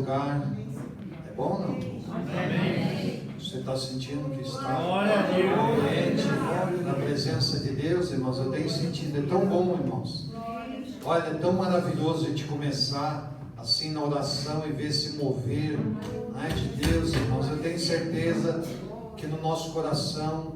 lugar? É bom ou não? Amém. Você está sentindo que está Glória a Deus. na presença de Deus, irmãos? Eu tenho sentido, é tão bom, irmãos. Olha, é tão maravilhoso a gente começar assim na oração e ver se mover, né, de Deus, irmãos. Eu tenho certeza que no nosso coração,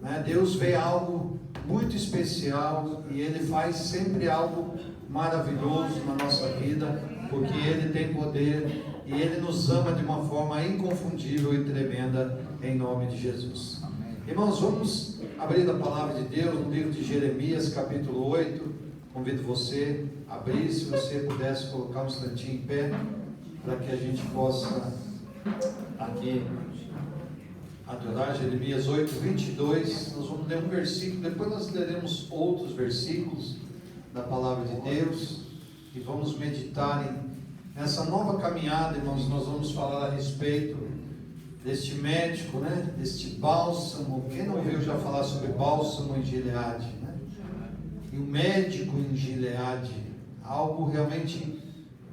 né, Deus vê algo muito especial e Ele faz sempre algo maravilhoso na nossa vida, porque Ele tem poder e Ele nos ama de uma forma inconfundível e tremenda, em nome de Jesus. Irmãos, vamos abrir a palavra de Deus no livro de Jeremias, capítulo 8. Convido você a abrir, se você pudesse colocar um instantinho em pé, para que a gente possa aqui adorar. Jeremias 8, 22, nós vamos ler um versículo, depois nós leremos outros versículos da palavra de Deus, e vamos meditar nessa nova caminhada, irmãos. Nós vamos falar a respeito deste médico, né? Deste bálsamo. Quem não ouviu já falar sobre bálsamo em Gileade, né? E o médico em Gileade, algo realmente,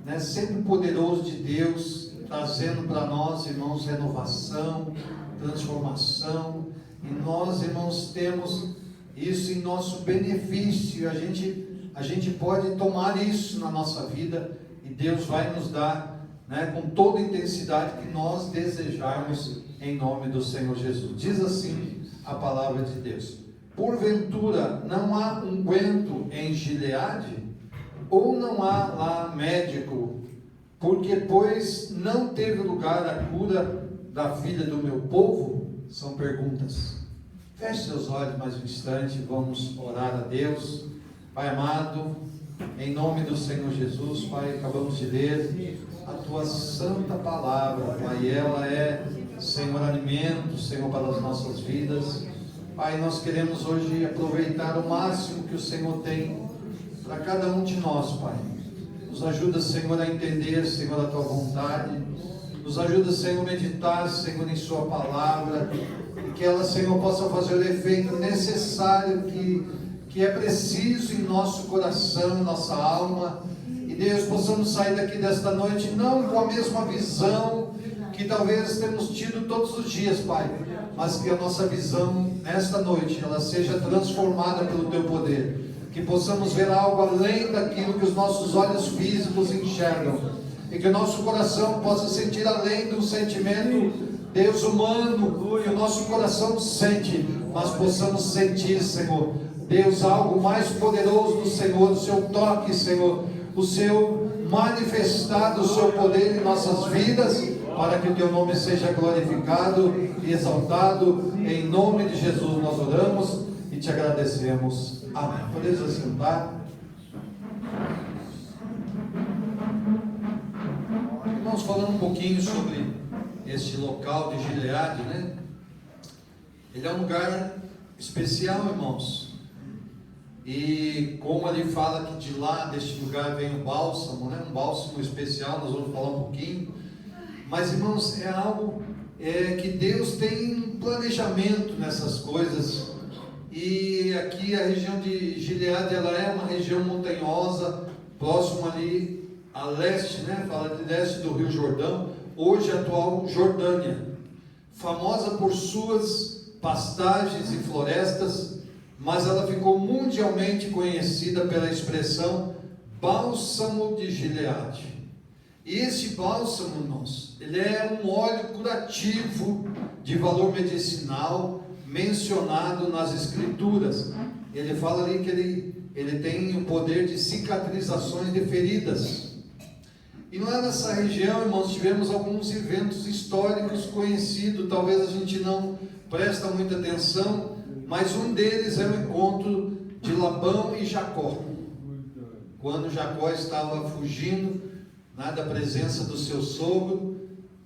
né, sempre poderoso de Deus, trazendo para nós, irmãos, renovação, transformação. E nós, irmãos, temos isso em nosso benefício. A gente pode tomar isso na nossa vida e Deus vai nos dar, né, com toda a intensidade que nós desejarmos, em nome do Senhor Jesus. Diz assim a palavra de Deus: porventura não há unguento em Gileade? Ou não há lá médico? Porque pois não teve lugar a cura da filha do meu povo? São perguntas. Feche seus olhos mais um instante, vamos orar a Deus. Pai amado, em nome do Senhor Jesus, Pai, acabamos de ler a Tua santa palavra, Pai, ela é, Senhor, alimento, Senhor, para as nossas vidas. Pai, nós queremos hoje aproveitar o máximo que o Senhor tem para cada um de nós, Pai. Nos ajuda, Senhor, a entender, Senhor, a Tua vontade. Nos ajuda, Senhor, a meditar, Senhor, em Sua palavra, e que ela, Senhor, possa fazer o efeito necessário que é preciso em nosso coração, em nossa alma. E Deus, possamos sair daqui desta noite não com a mesma visão que talvez temos tido todos os dias, Pai, mas que a nossa visão nesta noite ela seja transformada pelo Teu poder, que possamos ver algo além daquilo que os nossos olhos físicos enxergam, e que o nosso coração possa sentir além do sentimento, Deus, humano, que o nosso coração sente, mas possamos sentir, Senhor, Deus, algo mais poderoso do Senhor, o Seu toque, Senhor, o Seu manifestar do Seu poder em nossas vidas, para que o Teu nome seja glorificado e exaltado. Em nome de Jesus nós oramos e Te agradecemos. Amém. Podemos assentar. Irmãos, falando um pouquinho sobre este local de Gileade, né? Ele é um lugar especial, irmãos. E como ali fala que de lá, deste lugar, vem o bálsamo, né? Um bálsamo especial, nós vamos falar um pouquinho. Mas, irmãos, é algo que Deus tem um planejamento nessas coisas. E aqui a região de Gileade, ela é uma região montanhosa, próximo ali a leste, né? Fala de leste do Rio Jordão, hoje atual Jordânia, famosa por suas pastagens e florestas, mas ela ficou mundialmente conhecida pela expressão bálsamo de Gileade. E esse bálsamo, irmãos, ele é um óleo curativo de valor medicinal mencionado nas Escrituras. Ele fala ali que ele tem o poder de cicatrizações de feridas. E lá nessa região, irmãos, tivemos alguns eventos históricos conhecidos, talvez a gente não presta muita atenção, mas um deles é o encontro de Labão e Jacó. Quando Jacó estava fugindo, né, da presença do seu sogro,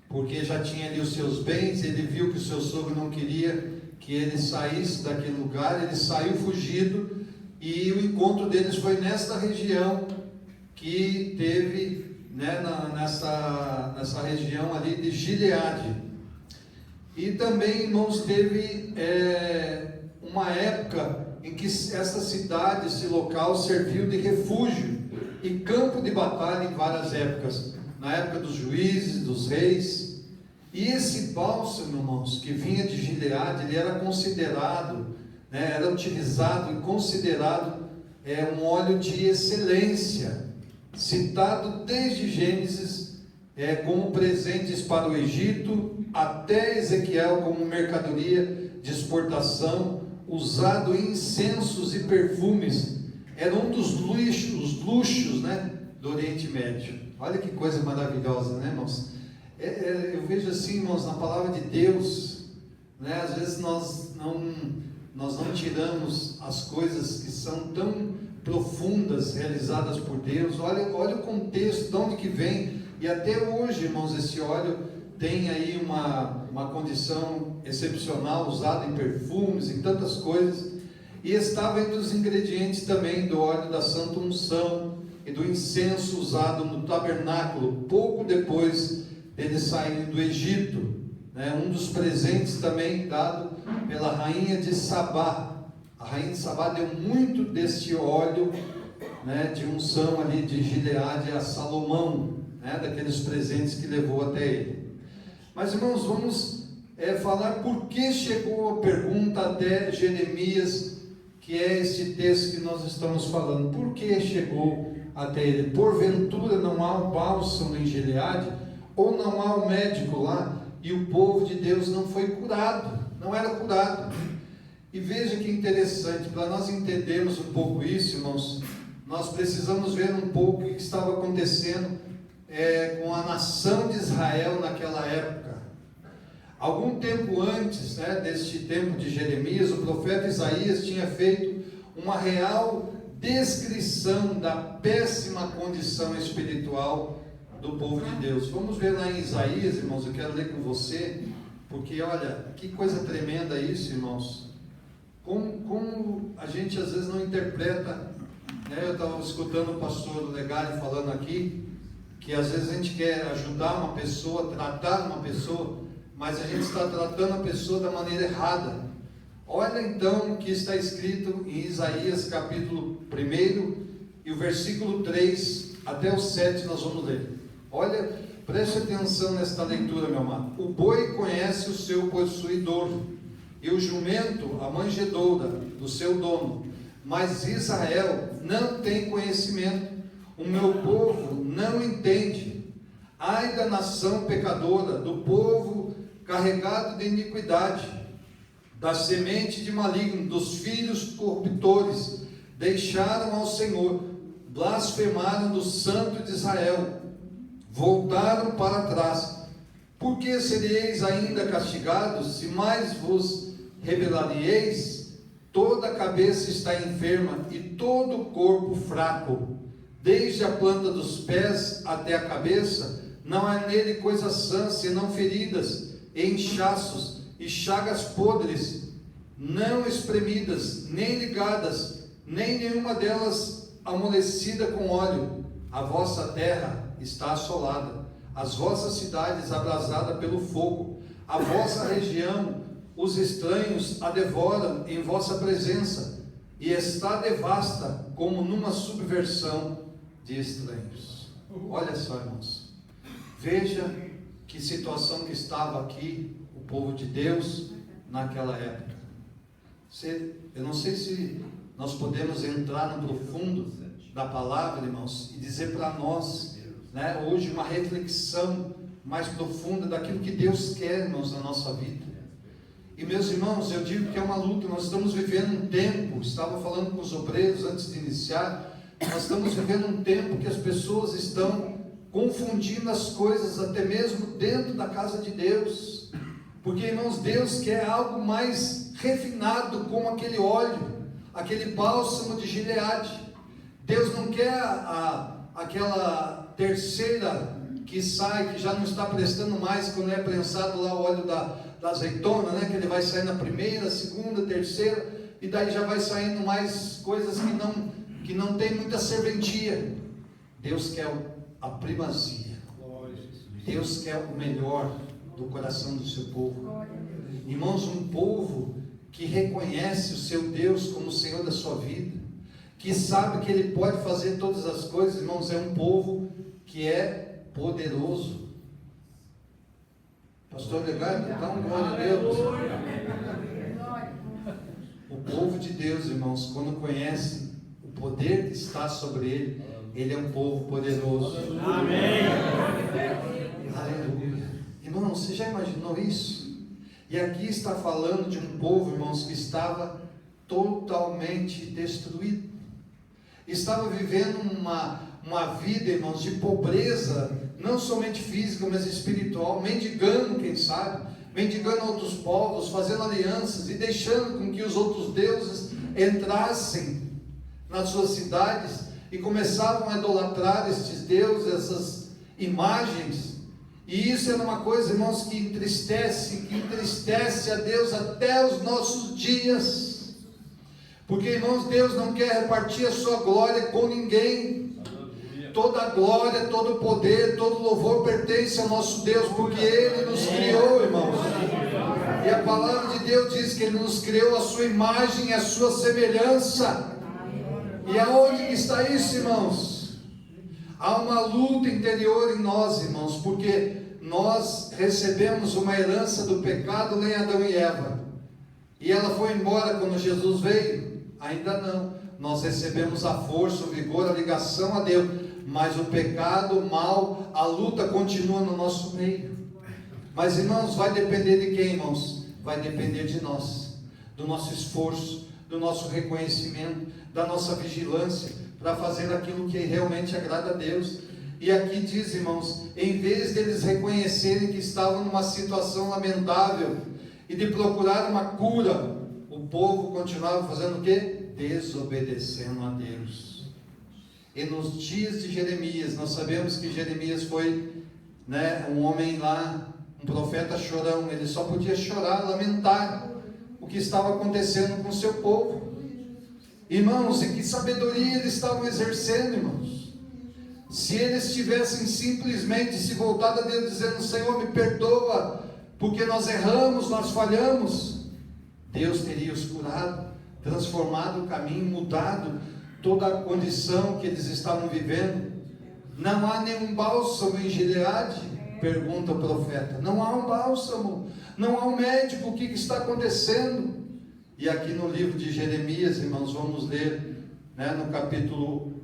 porque já tinha ali os seus bens, ele viu que o seu sogro não queria que ele saísse daquele lugar, ele saiu fugido, e o encontro deles foi nesta região que teve, né, nessa região ali de Gileade. E também, irmãos, teve uma época em que essa cidade, esse local serviu de refúgio e campo de batalha em várias épocas. na época dos juízes, dos reis. E esse bálsamo, irmãos, que vinha de Gileade, ele era considerado, era utilizado e considerado um óleo de excelência, citado desde Gênesis como presentes para o Egito, até Ezequiel como mercadoria de exportação, usado em incensos e perfumes. Era um dos luxos, do Oriente Médio. Olha que coisa maravilhosa, irmãos? Eu vejo assim, irmãos, na palavra de Deus, às vezes nós não tiramos as coisas que são tão profundas, realizadas por Deus. Olha o contexto, de onde que vem, e até hoje, irmãos, esse óleo tem aí uma condição excepcional, usado em perfumes, em tantas coisas, e estava entre os ingredientes também do óleo da Santa Unção e do incenso usado no tabernáculo, pouco depois deles saírem do Egito, um dos presentes também dado pela rainha de Sabá. A rainha de Sabá deu muito deste óleo, de unção ali de Gileade a Salomão, daqueles presentes que levou até ele. Mas, irmãos, vamos falar por que chegou a pergunta até Jeremias, que é este texto que nós estamos falando. Por que chegou até ele? Porventura não há um bálsamo em Gileade? Ou não há um médico lá? E o povo de Deus não foi curado, não era curado. E veja que interessante, para nós entendermos um pouco isso, irmãos, nós precisamos ver um pouco o que estava acontecendo com a nação de Israel naquela época. Algum tempo antes, deste tempo de Jeremias, o profeta Isaías tinha feito uma real descrição da péssima condição espiritual do povo de Deus. Vamos ver lá em Isaías, irmãos, eu quero ler com você, porque olha, que coisa tremenda isso, irmãos. Como a gente às vezes não interpreta, eu estava escutando o pastor Legari falando aqui, que às vezes a gente quer ajudar uma pessoa, tratar uma pessoa, mas a gente está tratando a pessoa da maneira errada. Olha então o que está escrito em Isaías capítulo 1 e o versículo 3 até o 7 nós vamos ler. Olha, preste atenção nesta leitura, meu amado. O boi conhece o seu possuidor, e o jumento a manjedoura do seu dono, mas Israel não tem conhecimento, o meu povo não entende. Ai da nação pecadora, do povo carregado de iniquidade, da semente de maligno, dos filhos corruptores, deixaram ao Senhor, blasfemaram do Santo de Israel, voltaram para trás. Por que sereis ainda castigados, se mais vos rebelareis? Toda a cabeça está enferma e todo o corpo fraco, desde a planta dos pés até a cabeça, não há nele coisa sã, senão feridas, e inchaços, e chagas podres, não espremidas, nem ligadas, nem nenhuma delas amolecida com óleo. A vossa terra está assolada, as vossas cidades abrasadas pelo fogo, a vossa região, os estranhos a devoram em vossa presença, e está devasta como numa subversão de estranhos. Olha só, irmãos, veja que situação que estava aqui o povo de Deus naquela época. Eu não sei se nós podemos entrar no profundo da palavra, irmãos, e dizer para nós, hoje uma reflexão mais profunda daquilo que Deus quer, irmãos, na nossa vida. E meus irmãos, eu digo que é uma luta. Nós estamos vivendo um tempo, estava falando com os obreiros antes de iniciar, nós estamos vivendo um tempo que as pessoas estão confundindo as coisas, até mesmo dentro da casa de Deus, porque, irmãos, Deus quer algo mais refinado, como aquele óleo, aquele bálsamo de Gileade. Deus não quer aquela terceira que sai, que já não está prestando mais, quando é prensado lá o óleo da azeitona, que ele vai sair na primeira, segunda, terceira, e daí já vai saindo mais coisas que não tem muita serventia. Deus quer a primazia, Deus quer o melhor do coração do seu povo. Irmãos, um povo que reconhece o seu Deus como o Senhor da sua vida, que sabe que Ele pode fazer todas as coisas, irmãos, é um povo que é poderoso. Pastor Legardo, então, glória a Deus. O povo de Deus, irmãos, quando conhece o poder que está sobre ele, ele é um povo poderoso. Amém. Aleluia. Irmãos, você já imaginou isso? E aqui está falando de um povo, irmãos, que estava totalmente destruído. Estava vivendo uma vida, irmãos, de pobreza, não somente física, mas espiritual, mendigando, quem sabe, mendigando outros povos, fazendo alianças e deixando com que os outros deuses entrassem nas suas cidades e começavam a idolatrar estes deuses, essas imagens. E isso era uma coisa, irmãos, que entristece a Deus até os nossos dias. Porque, irmãos, Deus não quer repartir a sua glória com ninguém. Toda a glória, todo o poder, todo o louvor pertence ao nosso Deus, porque Ele nos criou, irmãos. E a palavra de Deus diz que Ele nos criou a sua imagem e a sua semelhança. E aonde que está isso, irmãos? Há uma luta interior em nós, irmãos, porque nós recebemos uma herança do pecado lá em Adão e Eva. E ela foi embora quando Jesus veio? Ainda não. Nós recebemos a força, o vigor, a ligação a Deus. Mas o pecado, o mal, a luta continua no nosso meio. Mas, irmãos, vai depender de quem, irmãos? Vai depender de nós, do nosso esforço, do nosso reconhecimento, da nossa vigilância, para fazer aquilo que realmente agrada a Deus. E aqui diz, irmãos, em vez deles reconhecerem que estavam numa situação lamentável e de procurar uma cura, o povo continuava fazendo o quê? Desobedecendo a Deus. E nos dias de Jeremias, nós sabemos que Jeremias foi, um homem lá, um profeta chorão. Ele só podia chorar, lamentar o que estava acontecendo com o seu povo. Irmãos, e que sabedoria eles estavam exercendo, irmãos. Se eles tivessem simplesmente se voltado a Deus dizendo: Senhor, me perdoa, porque nós erramos, nós falhamos, Deus teria os curado, transformado o caminho, mudado toda a condição que eles estavam vivendo. Não há nenhum bálsamo em Gileade? Pergunta o profeta. Não há um bálsamo, não há um médico. O que está acontecendo? E aqui no livro de Jeremias, irmãos, vamos ler, no capítulo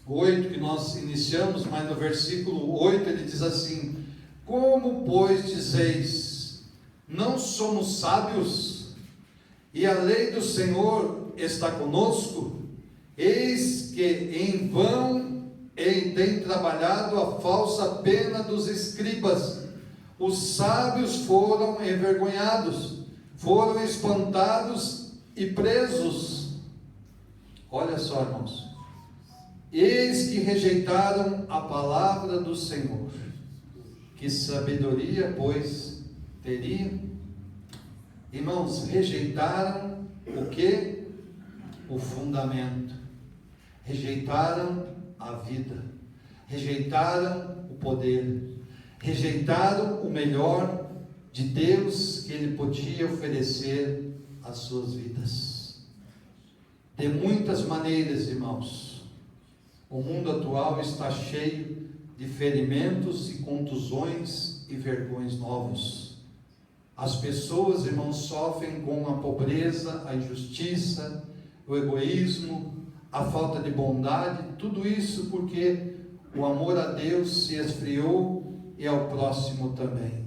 8, que nós iniciamos, mas no versículo 8 ele diz assim: como, pois, dizeis, não somos sábios, e a lei do Senhor está conosco? Eis que em vão tem trabalhado a falsa pena dos escribas. Os sábios foram envergonhados, foram espantados e presos. Olha só, irmãos. Eis que rejeitaram a palavra do Senhor. Que sabedoria, pois, teriam? Irmãos, rejeitaram o que? O fundamento. Rejeitaram a vida, rejeitaram o poder, rejeitaram o melhor de Deus que Ele podia oferecer às suas vidas. De muitas maneiras, irmãos, o mundo atual está cheio de ferimentos e contusões e vergões novos. As pessoas, irmãos, sofrem com a pobreza, a injustiça, o egoísmo, a falta de bondade, tudo isso porque o amor a Deus se esfriou e ao próximo também.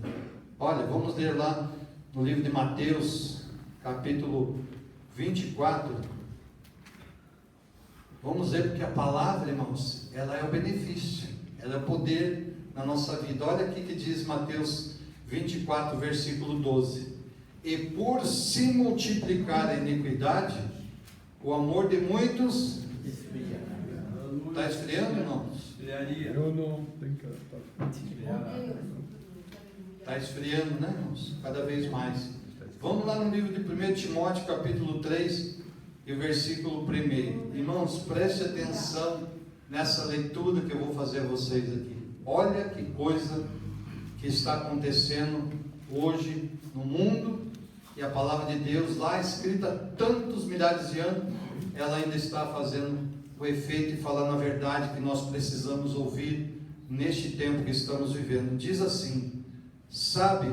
Olha, vamos ler lá no livro de Mateus, capítulo 24. Vamos ver, porque a palavra, irmãos, ela é o benefício, ela é o poder na nossa vida. Olha aqui que diz Mateus 24, versículo 12: e por se multiplicar a iniquidade, o amor de muitos esfria. Está esfriando, irmãos? Eu não tenho que Está esfriando, né, irmãos? Cada vez mais. Vamos lá no livro de 1 Timóteo, capítulo 3, e o versículo 1. Irmãos, preste atenção nessa leitura que eu vou fazer a vocês aqui. Olha que coisa que está acontecendo hoje no mundo. E a palavra de Deus, lá escrita há tantos milhares de anos, ela ainda está fazendo o efeito e falando a verdade que nós precisamos ouvir neste tempo que estamos vivendo. Diz assim: sabe,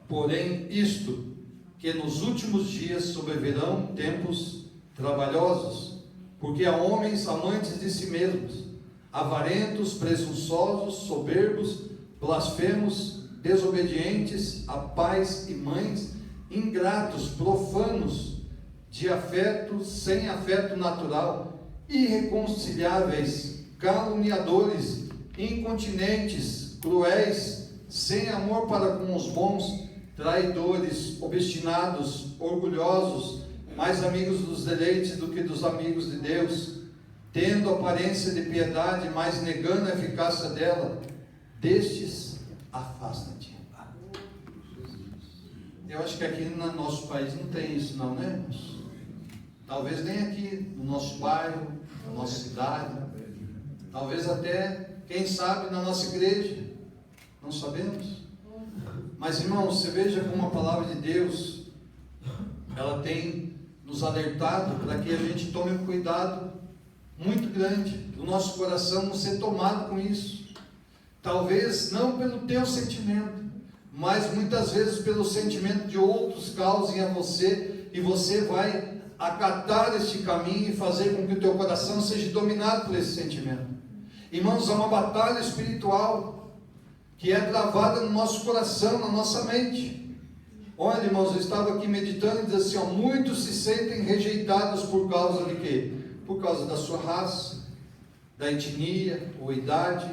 porém, isto, que nos últimos dias sobrevirão tempos trabalhosos, porque há homens amantes de si mesmos, avarentos, presunçosos, soberbos, blasfemos, desobedientes a pais e mães, ingratos, profanos, de afeto, sem afeto natural, irreconciliáveis, caluniadores, incontinentes, cruéis, sem amor para com os bons, traidores, obstinados, orgulhosos, mais amigos dos deleites do que dos amigos de Deus, tendo aparência de piedade, mas negando a eficácia dela. Destes, afasta-te. Eu acho que aqui no nosso país não tem isso não, né, irmãos? Talvez nem aqui, no nosso bairro, na nossa cidade, talvez até, quem sabe, na nossa igreja, não sabemos. Mas, irmãos, você veja como a palavra de Deus, ela tem nos alertado para que a gente tome um cuidado muito grande, do nosso coração não ser tomado com isso. Talvez não pelo teu sentimento, mas muitas vezes pelo sentimento de outros causem a você, e você vai acatar este caminho e fazer com que o teu coração seja dominado por esse sentimento. Irmãos, há uma batalha espiritual que é travada no nosso coração, na nossa mente. Olha, irmãos, eu estava aqui meditando e diz assim, ó, muitos se sentem rejeitados por causa de quê? Por causa da sua raça, da etnia ou idade.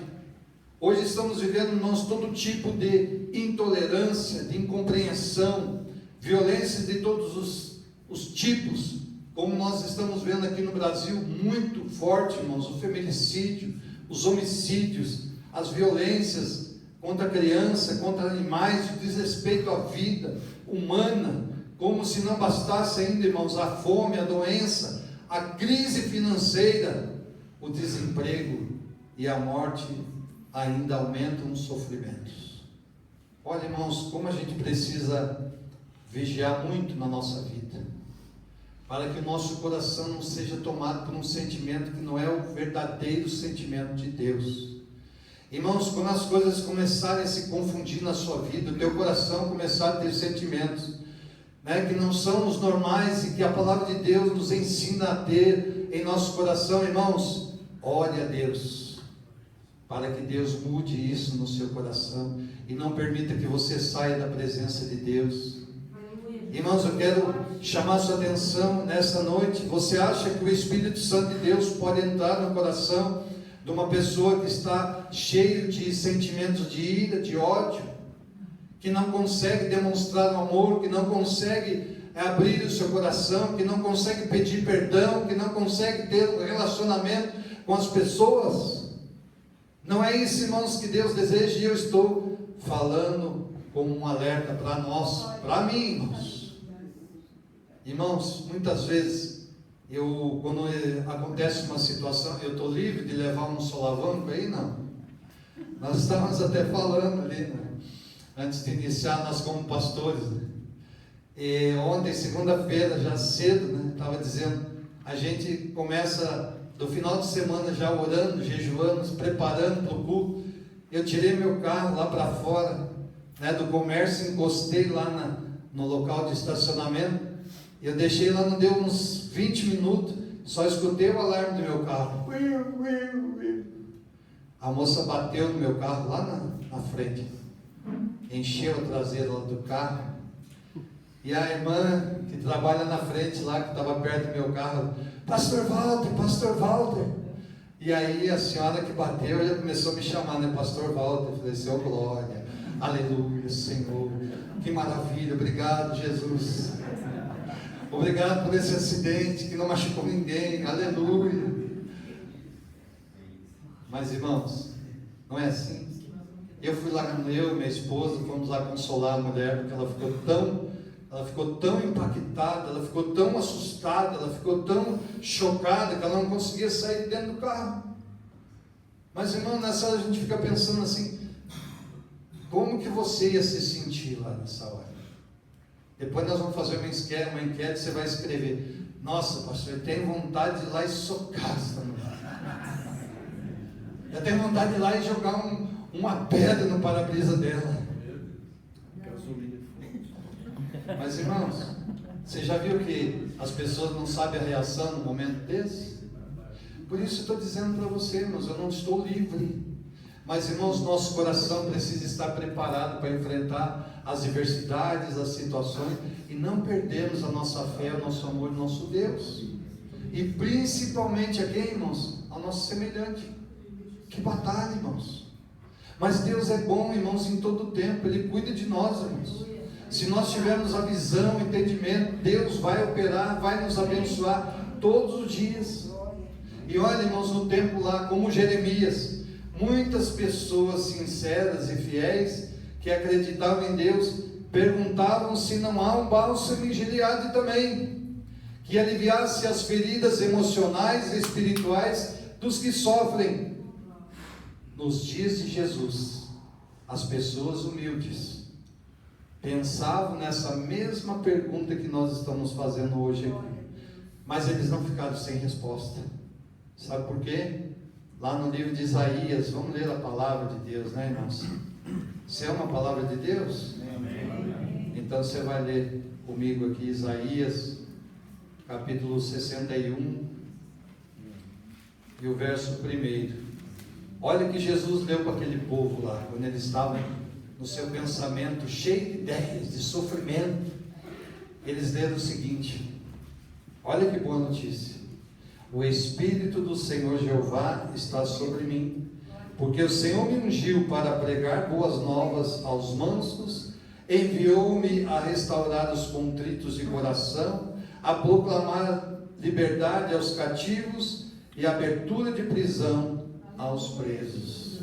Hoje estamos vivendo, irmãos, todo tipo de intolerância, de incompreensão, violência de todos os tipos, como nós estamos vendo aqui no Brasil, muito forte, irmãos, o feminicídio, os homicídios, as violências contra a criança, contra animais, o desrespeito à vida humana, como se não bastasse ainda, irmãos, a fome, a doença, a crise financeira, o desemprego e a morte ainda aumentam os sofrimentos. Olha, irmãos, como a gente precisa vigiar muito na nossa vida, para que o nosso coração não seja tomado por um sentimento que não é o verdadeiro sentimento de Deus. Irmãos, quando as coisas começarem a se confundir na sua vida, o teu coração começar a ter sentimentos, né, que não são os normais e que a palavra de Deus nos ensina a ter em nosso coração, irmãos, ore a Deus, para que Deus mude isso no seu coração e não permita que você saia da presença de Deus. Irmãos, eu quero chamar sua atenção nessa noite. Você acha que o Espírito Santo de Deus pode entrar no coração de uma pessoa que está cheio de sentimentos de ira, de ódio, que não consegue demonstrar o amor, que não consegue abrir o seu coração, que não consegue pedir perdão, que não consegue ter um relacionamento com as pessoas? Não é isso, irmãos, que Deus deseja, e eu estou falando como um alerta para nós, para mim, irmãos. Irmãos, muitas vezes, quando acontece uma situação, eu estou livre de levar um solavanco aí? Não. Nós estávamos até falando ali, né? Antes de iniciar, nós como pastores, né? E ontem, segunda-feira, já cedo, né? Estava dizendo, a gente começa do final de semana já orando, jejuando, se preparando para o culto. Eu tirei meu carro lá para fora, né, do comércio, encostei lá no local de estacionamento. Eu deixei lá, não deu uns 20 minutos, só escutei o alarme do meu carro. A moça bateu no meu carro lá na frente, encheu a traseira do carro, e a irmã que trabalha na frente lá, que estava perto do meu carro, Pastor Walter. E aí a senhora que bateu já começou a me chamar, né, Pastor Walter. Eu falei, Senhor, glória, aleluia, Senhor, que maravilha, obrigado, Jesus. Obrigado por esse acidente que não machucou ninguém, aleluia. Mas, irmãos, não é assim. Eu fui lá, eu e minha esposa, fomos lá consolar a mulher, porque ela ficou tão impactada, ela ficou tão assustada, ela ficou tão chocada, que ela não conseguia sair de dentro do carro. Mas, irmão, nessa hora a gente fica pensando assim, como que você ia se sentir lá nessa hora? Depois nós vamos fazer uma enquete, você vai escrever, nossa, pastor, eu tenho vontade de ir lá e socar essa mulher. Eu tenho vontade de ir lá e jogar uma pedra no para-brisa dela. Mas irmãos, você já viu que as pessoas não sabem a reação no momento desse? Por isso eu estou dizendo para você, irmãos, eu não estou livre. Mas irmãos, nosso coração precisa estar preparado para enfrentar as adversidades, as situações, e não perdermos a nossa fé, o nosso amor, o nosso Deus. E principalmente a quem, irmãos? Ao nosso semelhante. Que batalha, irmãos. Mas Deus é bom, irmãos, em todo o tempo. Ele cuida de nós, irmãos. Se nós tivermos a visão, o entendimento, Deus vai operar, vai nos abençoar todos os dias. E olha, irmãos, no tempo lá, como Jeremias, muitas pessoas sinceras e fiéis, que acreditavam em Deus, perguntavam se não há um bálsamo em Gileade também, que aliviasse as feridas emocionais e espirituais dos que sofrem. Nos dias de Jesus, as pessoas humildes pensavam nessa mesma pergunta que nós estamos fazendo hoje aqui, mas eles não ficaram sem resposta. Sabe por quê? Lá no livro de Isaías, vamos ler a palavra de Deus, né, irmãos? Se é uma palavra de Deus, amém. Então você vai ler comigo aqui Isaías, capítulo 61, e o verso 1. Olha que Jesus deu para aquele povo lá, quando eles estavam no seu pensamento cheio de ideias, de sofrimento. Eles leram o seguinte: olha que boa notícia. O Espírito do Senhor Jeová está sobre mim, porque o Senhor me ungiu para pregar boas novas aos mansos, enviou-me a restaurar os contritos de coração, a proclamar liberdade aos cativos e abertura de prisão aos presos.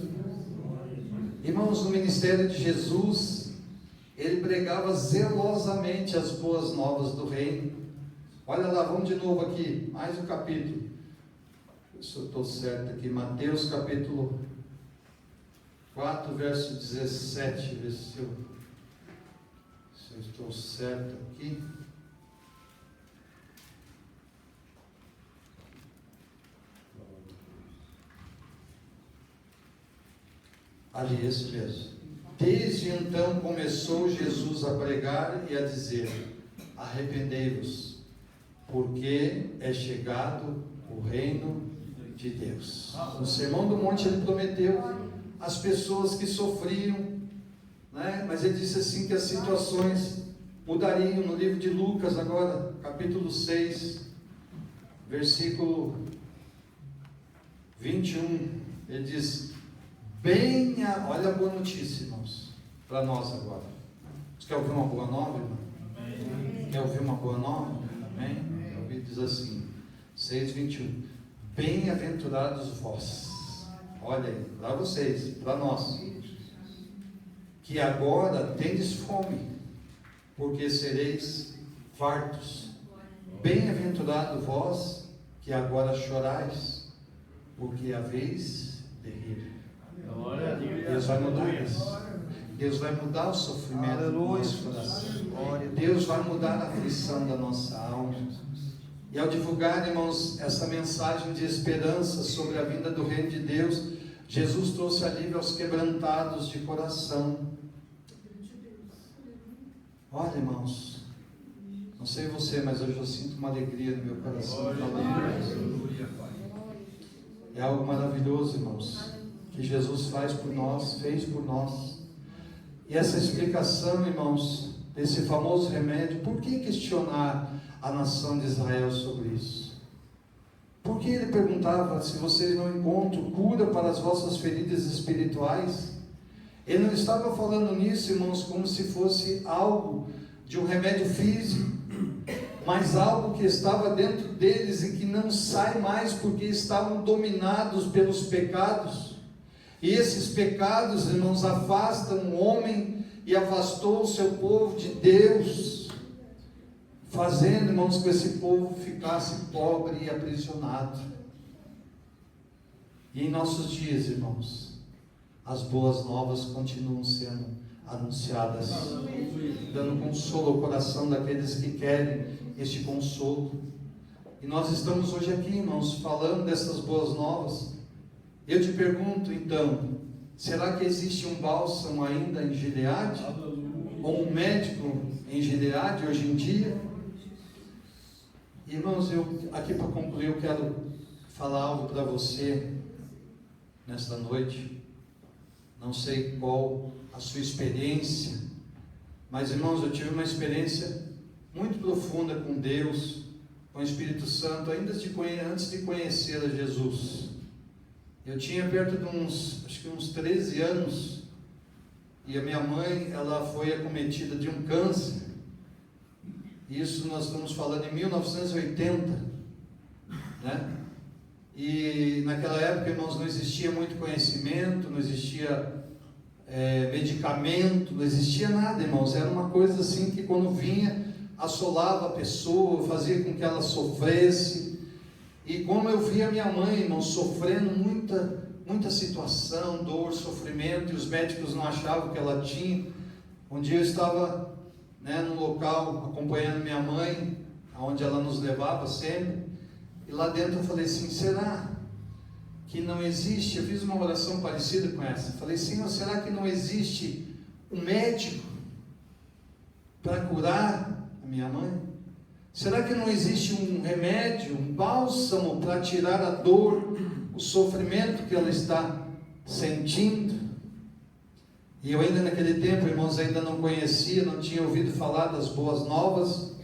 Irmãos, no ministério de Jesus, ele pregava zelosamente as boas novas do reino. Olha lá, vamos de novo aqui, mais um capítulo. Se eu estou certo aqui, Mateus capítulo 4, verso 17. Vê se eu estou certo aqui. Ali, esse mesmo. Desde então começou Jesus a pregar e a dizer: arrependei-vos, porque é chegado o reino de Deus. No Sermão do Monte ele prometeu às pessoas que sofriam, né? Mas ele disse assim que as situações mudariam. No livro de Lucas agora, capítulo 6, versículo 21, ele diz: olha a boa notícia, irmãos, para nós agora. Você quer ouvir uma boa nova, irmão? Amém. Quer ouvir uma boa nova? Amém? Ele diz assim, 6:21: bem-aventurados vós, olha aí, para vocês, para nós, que agora tendes fome, porque sereis fartos. Bem-aventurado vós, que agora chorais, porque haveis de rir. Deus vai mudar isso. Deus vai mudar o sofrimento do nosso coração. Deus vai mudar a aflição da nossa alma. E ao divulgar, irmãos, essa mensagem de esperança sobre a vinda do reino de Deus, Jesus trouxe alívio aos quebrantados de coração. Olha, irmãos, não sei você, mas hoje eu sinto uma alegria no meu coração. É algo maravilhoso, irmãos, que Jesus faz por nós, fez por nós. E essa explicação, irmãos, desse famoso remédio, por que questionar a nação de Israel sobre isso? Por que ele perguntava se vocês não encontram cura para as vossas feridas espirituais? Ele não estava falando nisso, irmãos, como se fosse algo de um remédio físico, mas algo que estava dentro deles e que não sai mais porque estavam dominados pelos pecados. E esses pecados, irmãos, afastam o homem e afastou o seu povo de Deus, fazendo, irmãos, que esse povo ficasse pobre e aprisionado. E em nossos dias, irmãos, as boas novas continuam sendo anunciadas, dando consolo ao coração daqueles que querem este consolo. E nós estamos hoje aqui, irmãos, falando dessas boas novas. Eu te pergunto então, será que existe um bálsamo ainda em Gileade? Ou um médico em Gileade hoje em dia? Irmãos, aqui para concluir, eu quero falar algo para você nesta noite. Não sei qual a sua experiência, mas, irmãos, eu tive uma experiência muito profunda com Deus, com o Espírito Santo, ainda antes de conhecer a Jesus. Eu tinha perto de uns 13 anos, e a minha mãe, ela foi acometida de um câncer. Isso nós estamos falando em 1980, né? E naquela época, irmãos, não existia muito conhecimento, não existia medicamento, não existia nada, irmãos. Era uma coisa assim que quando vinha, assolava a pessoa, fazia com que ela sofresse. E como eu via minha mãe, irmãos, sofrendo muita situação, dor, sofrimento, e os médicos não achavam que ela tinha. Um dia eu estava, num local acompanhando minha mãe, aonde ela nos levava sempre, e lá dentro eu falei assim: será que não existe? Eu fiz uma oração parecida com essa. Falei: Senhor, será que não existe um médico para curar a minha mãe? Será que não existe um remédio, um bálsamo para tirar a dor, o sofrimento que ela está sentindo? E eu ainda naquele tempo, irmãos, ainda não conhecia, não tinha ouvido falar das boas novas.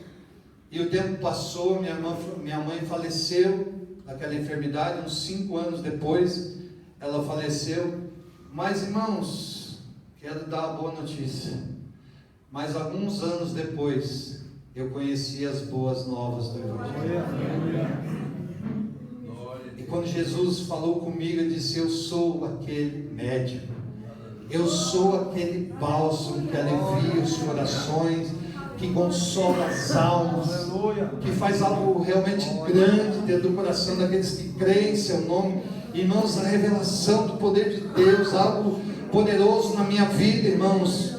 E o tempo passou, minha mãe faleceu daquela enfermidade, uns 5 anos depois, ela faleceu. Mas, irmãos, quero dar uma boa notícia. Mas alguns anos depois, eu conheci as boas novas do Evangelho. E quando Jesus falou comigo, eu disse: eu sou aquele médico, eu sou aquele bálsamo que alivia os corações, que consola as almas, que faz algo realmente grande dentro do coração daqueles que creem em seu nome. Irmãos, a revelação do poder de Deus, algo poderoso na minha vida, irmãos.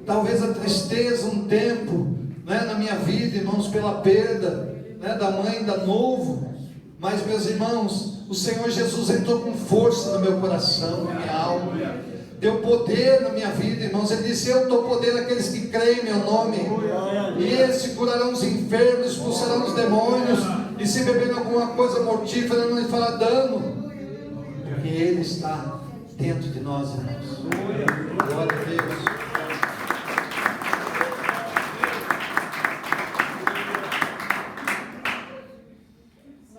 Talvez a tristeza um tempo, na minha vida, irmãos, pela perda, da mãe, da novo. Mas, meus irmãos, o Senhor Jesus entrou com força no meu coração, na minha alma, deu poder na minha vida, irmãos. Ele disse: eu dou poder àqueles que creem em meu nome, e eles curarão os enfermos, expulsarão os demônios, e se beberem alguma coisa mortífera não lhe fará dano, porque Ele está dentro de nós, irmãos. Glória a Deus.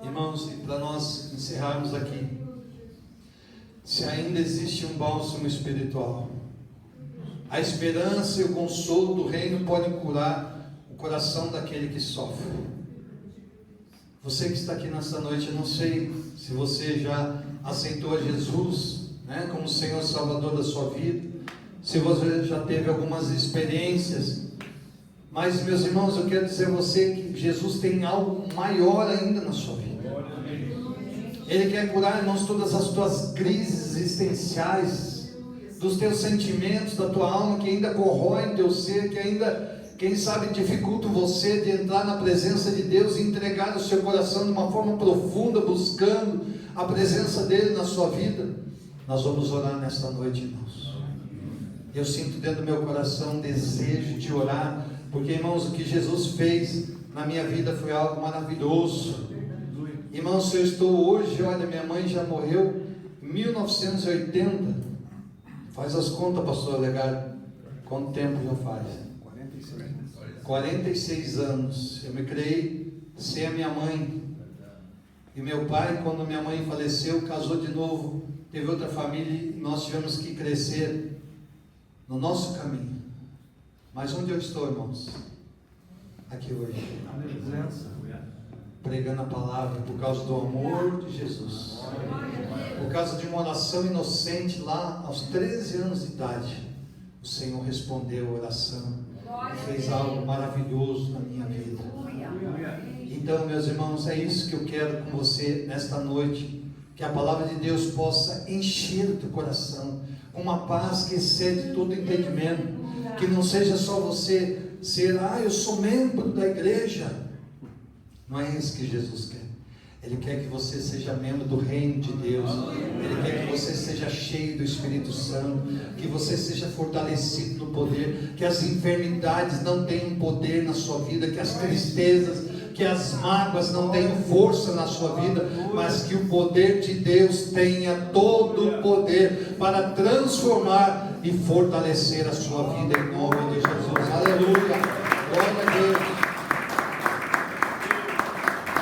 Irmãos, e para nós encerrarmos aqui, se ainda existe um bálsamo espiritual, a esperança e o consolo do reino podem curar o coração daquele que sofre. Você que está aqui nessa noite, eu não sei se você já aceitou a Jesus, como Senhor e Salvador da sua vida, se você já teve algumas experiências, mas, meus irmãos, eu quero dizer a você que Jesus tem algo maior ainda na sua vida. Ele quer curar, irmãos, todas as tuas crises existenciais, dos teus sentimentos, da tua alma que ainda corroem teu ser, que ainda, quem sabe, dificultam você de entrar na presença de Deus e entregar o seu coração de uma forma profunda, buscando a presença dele na sua vida. Nós vamos orar nesta noite, irmãos. Eu sinto dentro do meu coração um desejo de orar, porque, irmãos, o que Jesus fez na minha vida foi algo maravilhoso. Irmãos, se eu estou hoje, olha, minha mãe já morreu em 1980. Faz as contas, pastor Legar, quanto tempo já faz? 46 anos. Eu me criei sem a minha mãe. E meu pai, quando minha mãe faleceu, casou de novo, teve outra família, e nós tivemos que crescer no nosso caminho. Mas onde eu estou, irmãos? Aqui hoje, pregando a palavra, por causa do amor de Jesus, por causa de uma oração inocente lá aos 13 anos de idade. O Senhor respondeu a oração e fez algo maravilhoso na minha vida. Então, meus irmãos, é isso que eu quero com você nesta noite, que a palavra de Deus possa encher o teu coração com uma paz que excede todo entendimento, que não seja só você ser: eu sou membro da igreja. Não é isso que Jesus quer. Ele quer que você seja membro do reino de Deus. Ele quer que você seja cheio do Espírito Santo, que você seja fortalecido no poder, que as enfermidades não tenham poder na sua vida, que as tristezas, que as mágoas não tenham força na sua vida, mas que o poder de Deus tenha todo o poder para transformar e fortalecer a sua vida em nome de Jesus. Aleluia! Glória a Deus!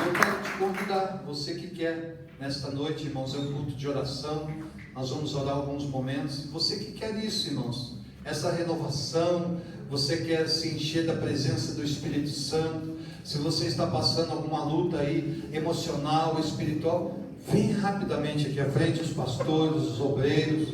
Eu quero te convidar, você que quer, nesta noite, irmãos, é um culto de oração, nós vamos orar alguns momentos. Você que quer isso, irmãos, essa renovação, você quer se encher da presença do Espírito Santo, se você está passando alguma luta aí, emocional, espiritual, vem rapidamente aqui à frente, os pastores, os obreiros,